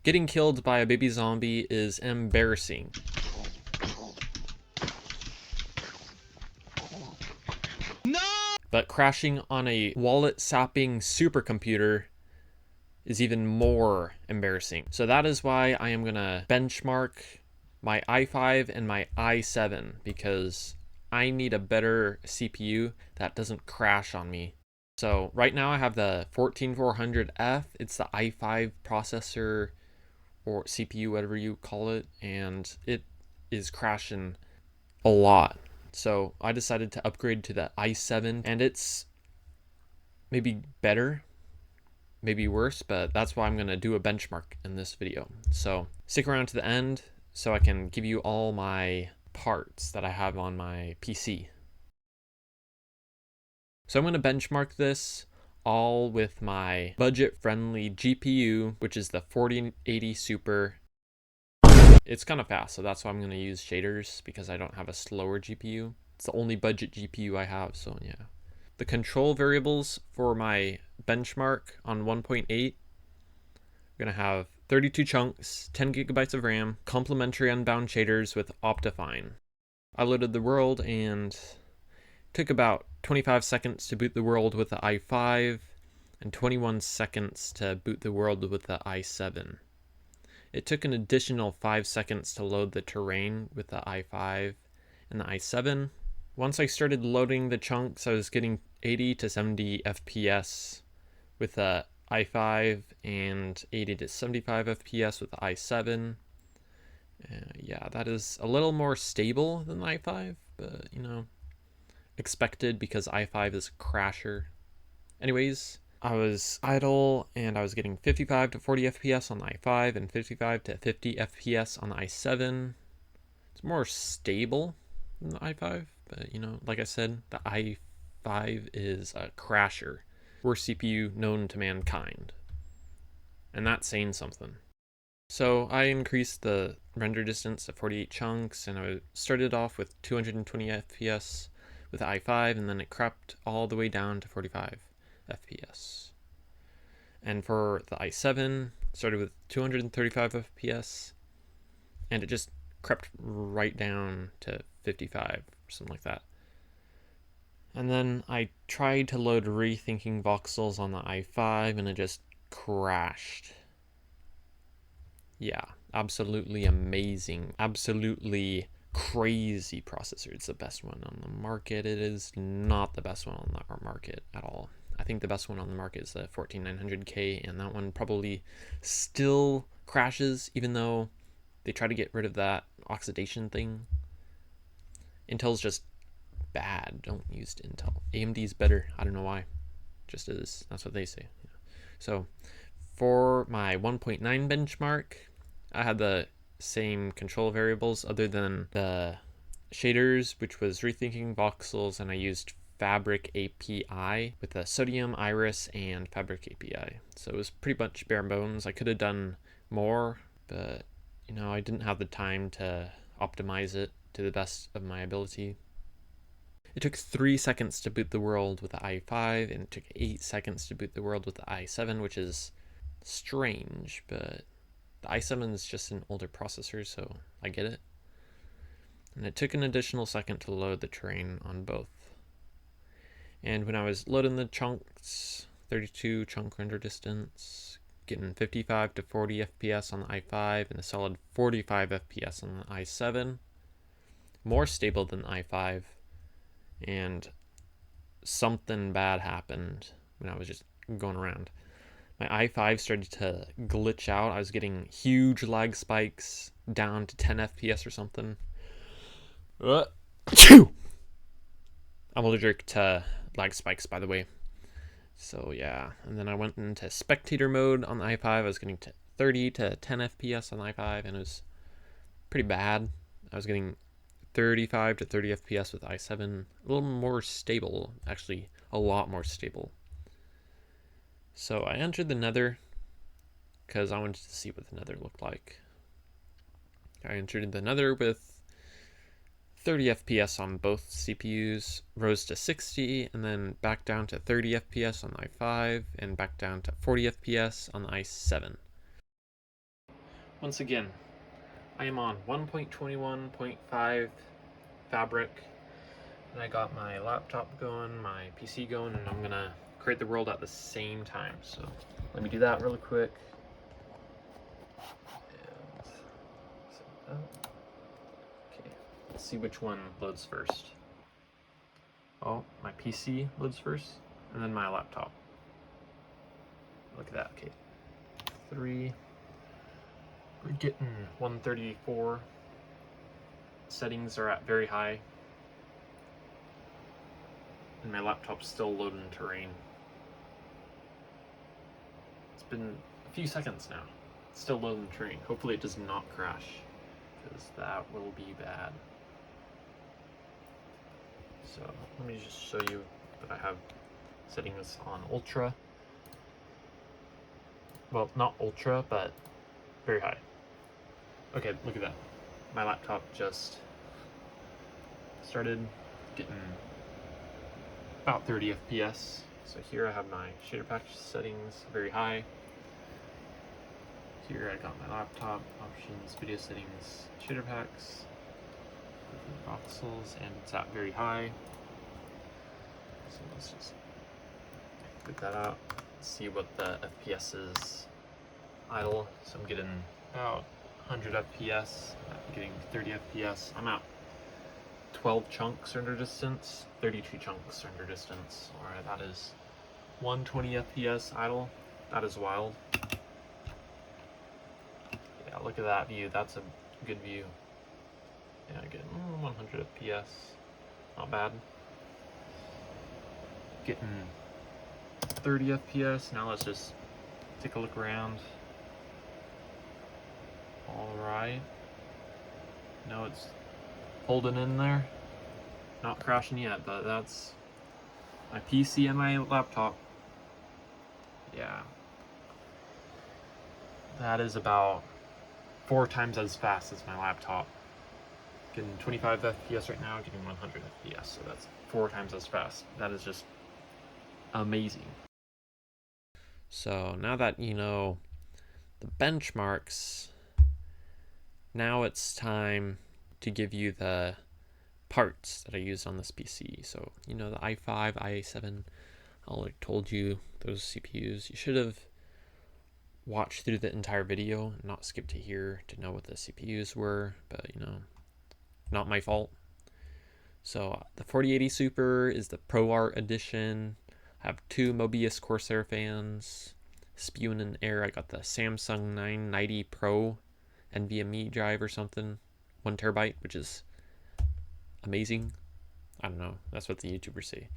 Getting killed by a baby zombie is embarrassing. No! But crashing on a wallet-sapping supercomputer is even more embarrassing. So that is why I am gonna benchmark my i5 and my i7 because I need a better CPU that doesn't crash on me. So right now I have the 14400F. It's the i5 processor or CPU, whatever you call it, and it is crashing a lot. So I decided to upgrade to the i7, and it's maybe better, maybe worse, but that's why I'm going to do a benchmark in this video. So stick around to the end so I can give you all my parts that I have on my PC. So I'm going to benchmark this all with my budget-friendly GPU, which is the 4080 Super. It's kind of fast, so that's why I'm going to use shaders because I don't have a slower GPU. It's the only budget GPU I have, so yeah. The control variables for my benchmark on 1.8, we're going to have 32 chunks, 10 gigabytes of RAM, complementary unbound shaders with Optifine. I loaded the world and took about 25 seconds to boot the world with the i5 and 21 seconds to boot the world with the i7. It took an additional 5 seconds to load the terrain with the i5 and the i7. Once I started loading the chunks, I was getting 80 to 70 FPS with the i5 and 80 to 75 FPS with the i7. Yeah, that is a little more stable than the i5, but you know, expected because i5 is a crasher. Anyways, I was idle and I was getting 55 to 40 FPS on the i5 and 55 to 50 FPS on the i7. It's more stable than the i5, but you know, like I said, the i5 is a crasher. Worst CPU known to mankind. And that's saying something. So I increased the render distance to 48 chunks and I started off with 220 FPS with the i5 and then it crept all the way down to 45 FPS. And for the i7, started with 235 FPS and it just crept right down to 55 or something like that. And then I tried to load Rethinking Voxels on the i5 and it just crashed. Yeah, absolutely amazing, absolutely crazy processor. It's the best one on the market. It is not the best one on the market at all. I think the best one on the market is the 14900K, and that one probably still crashes even though they try to get rid of that oxidation thing. Intel's just bad. Don't use Intel. AMD's better. I don't know why. Just is. That's what they say. So for my 1.9 benchmark, I had the same control variables other than the shaders, which was Rethinking Voxels, and I used Fabric API with the Sodium, Iris, and Fabric API. So it was pretty much bare bones. I could have done more, but you know, I didn't have the time to optimize it to the best of my ability. It took 3 seconds to boot the world with the i5, and it took 8 seconds to boot the world with the i7, which is strange, but the i7 is just an older processor, so I get it. And it took an additional second to load the terrain on both. And when I was loading the chunks, 32 chunk render distance, getting 55 to 40 FPS on the i5 and a solid 45 FPS on the i7, more stable than the i5. And something bad happened when I was just going around. My i5 started to glitch out. I was getting huge lag spikes down to 10 FPS or something. I'm allergic to lag spikes, by the way. So yeah, and then I went into spectator mode on the i5. I was getting to 30 to 10 FPS on the i5, and it was pretty bad. I was getting 35 to 30 FPS with i7. A little more stable, actually a lot more stable. So I entered the Nether because I wanted to see what the Nether looked like. I entered the Nether with 30 FPS on both CPUs, rose to 60, and then back down to 30 FPS on the i5, and back down to 40 FPS on the i7. Once again, I am on 1.21.5 fabric, and I got my laptop going, my PC going, and I'm gonna create the world at the same time. So let me do that really quick. And okay, let's see which one loads first. Oh, my PC loads first, and then my laptop. Look at that. Okay, 3. We're getting 134. Settings are at very high, and my laptop's still loading terrain. It's been a few seconds now. It's still loading terrain. Hopefully it does not crash, because that will be bad. So let me just show you that I have settings on ultra. Well, not ultra, but very high. Okay, look at that. My laptop just started getting about 30 FPS. So here I have my shader patch settings very high. Here I got my laptop options, video settings, shader packs, voxels, and it's at very high. So let's just pick that out. See what the FPS is idle. So I'm getting about 100 FPS, I'm getting 30 FPS. I'm at 12 chunks render distance, 32 chunks render distance. Alright, that is 120 FPS idle. That is wild. Yeah, look at that view. That's a good view. Yeah, getting 100 FPS. Not bad. Getting 30 FPS. Now let's just take a look around. Alright. No, it's holding in there. Not crashing yet, but that's my PC and my laptop. Yeah. That is about 4 times as fast as my laptop. Getting 25 FPS right now, getting 100 FPS, so that's 4 times as fast. That is just amazing. So now that you know the benchmarks, now it's time to give you the parts that I used on this PC. So, you know, the i5, i7, I already told you those CPUs. You should have watched through the entire video and not skip to here to know what the CPUs were, but you know, not my fault. So the 4080 Super is the ProArt edition. I have 2 Mobius Corsair fans spewing in air. I got the Samsung 990 Pro NVMe drive or something, 1 terabyte, which is amazing. I don't know, that's what the YouTubers say.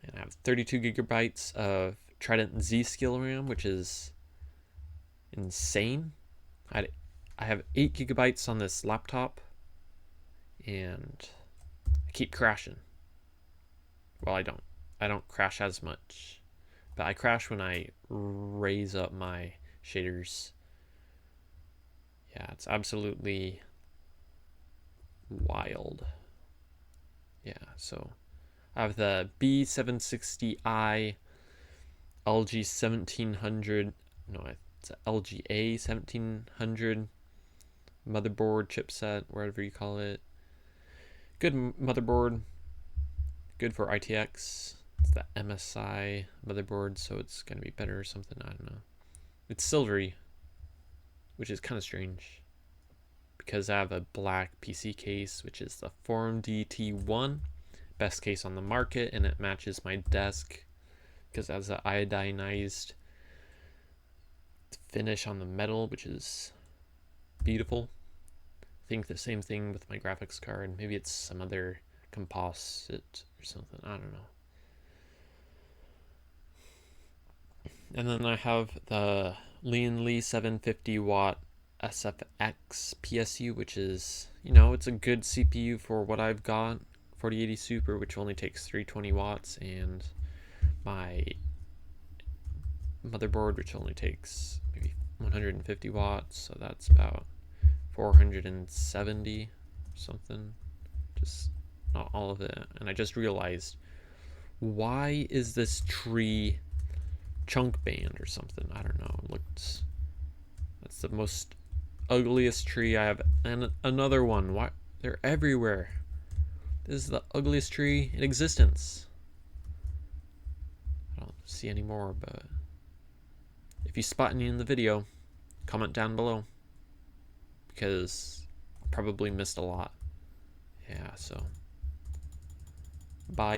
And I have 32 gigabytes of Trident Z-Skill RAM, which is insane. I have 8 gigabytes on this laptop, and I keep crashing. Well, I don't crash as much, but I crash when I raise up my shaders. Yeah, it's absolutely wild. Yeah, so I have the B760i LG 1700, no, it's a LGA 1700 motherboard, chipset, whatever you call it. Good motherboard, good for ITX. It's the MSI motherboard, so it's gonna be better or something, I don't know. It's silvery, which is kind of strange, because I have a black PC case, which is the Forum DT1, best case on the market, and it matches my desk because it has an iodinized finish on the metal, which is beautiful. I think the same thing with my graphics card. Maybe it's some other composite or something, I don't know. And then I have the Lian Li 750 watt SFX PSU, which is, you know, it's a good CPU for what I've got. 4080 Super, which only takes 320 watts, and my motherboard, which only takes maybe 150 watts, so that's about 470 something. Just not all of it. And I just realized, why is this tree chunk band or something? I don't know. It looks, that's the most ugliest tree I have. And another one. Why? They're everywhere. This is the ugliest tree in existence. I don't see any more, but if you spot any in the video, comment down below, because I probably missed a lot. Yeah, so bye.